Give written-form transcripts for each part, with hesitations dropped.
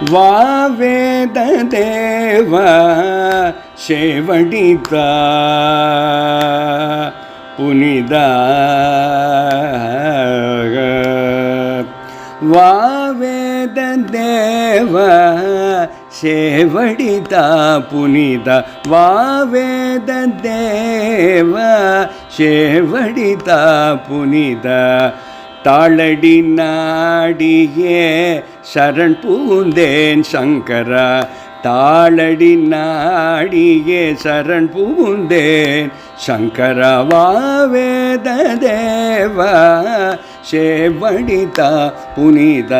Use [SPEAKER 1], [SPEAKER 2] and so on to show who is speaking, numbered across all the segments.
[SPEAKER 1] வாவேத தேவ சேவடித புனித வாவேத தேவ சேவடித புனித வாவேத தேவ சேவடித புனித தாளடி நாடியே சரண் பூந்தேன் சங்கரா தாளடி நாடியே சரண் பூந்தேன் சங்கரா வாவேத தேவ சேவடித புனித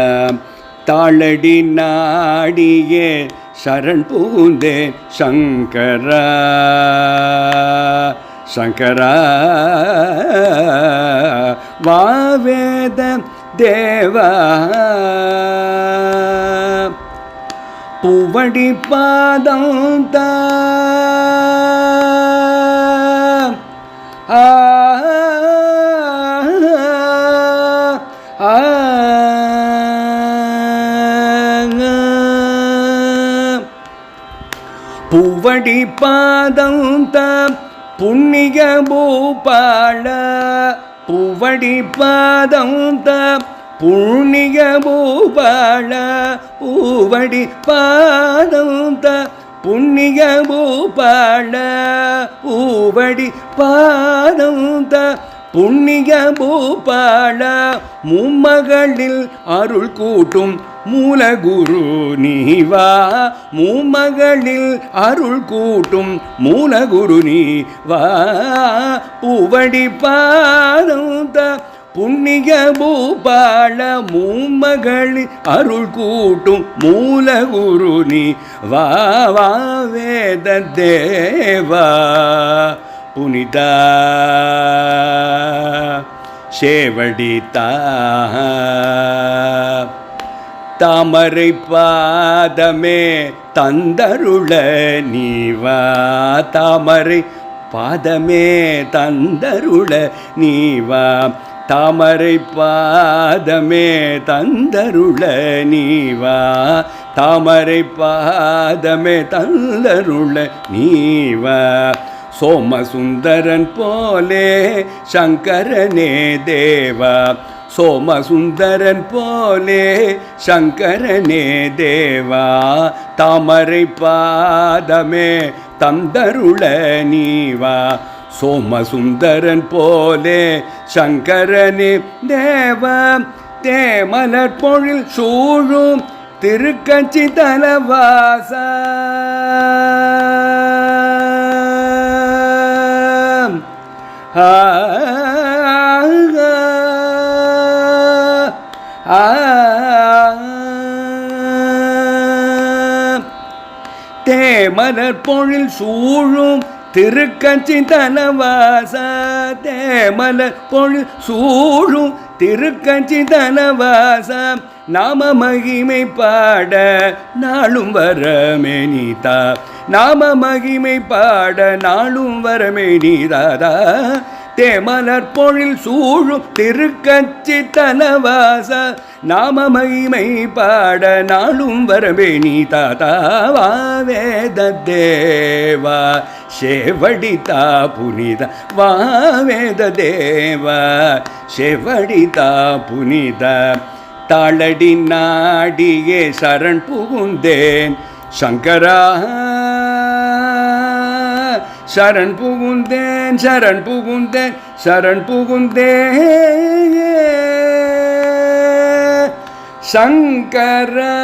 [SPEAKER 1] தாளடி நாடியே சரண் பூந்தேன் சங்கரா சங்கரா வாவேத தேவா பூவடி பாதம் தா பூவடி பாதம் தா புண்ணிய பூபாள பூவடி பாதம் த புண்ணிய பூபாள பூவடி பாதம் த புண்ணிய பூபாள பூவடி பாதம் த புண்ணிய பூபாள மும்மகளில் அருள் கூட்டும் மூலகுரு நீவா மூமகளில் அருள் கூட்டும் மூலகுரு நீவா பூவடி பாதம் த புண்ணிய பூபாள மூமகளில் அருள் கூட்டும் மூலகுரு நீ வா வா வேத தேவா புனிதா சேவடிதா தாமரை பாதமே தந்தருள நீவா தாமரை பாதமே தந்தருள நீவா தாமரை பாதமே தந்தருள நீவா தாமரை பாதமே தந்தருள நீவா சோமசுந்தரன் போலே சங்கரனே தேவா சோமசுந்தரன் போலே சங்கரனே தேவா தாமரை பாதமே தந்தருள நீவா சோமசுந்தரன் போலே சங்கரனே தேவா தேமலர் பொழில் சூழும் திருக்கச்சி தலவாசா தேமலர் பொழில் சூழும் திருக்கச்சி தலவாச தேமலர் பொழில் சூழும் திருக்கச்சி தலவாச நாம மகிமை பாட நாளும் வரமே நீதா நாம மகிமை பாட நாளும் வரமே நீதாதா தேமலர் பொழில் சூழும் திருக்கச்சி தலவாச நாம மகிமை பாட நாளும் வரமே நீதாதாவா வேத தேவா சேவடிதா புனித வா வேத தேவா சேவடிதா புனித தாளடி நாடியே சரண் புகுந்தேன் சங்கரா சரண் புகுந்தேன் சரண் புகுந்தேன் சரண் புகுந்தேன் சங்கரா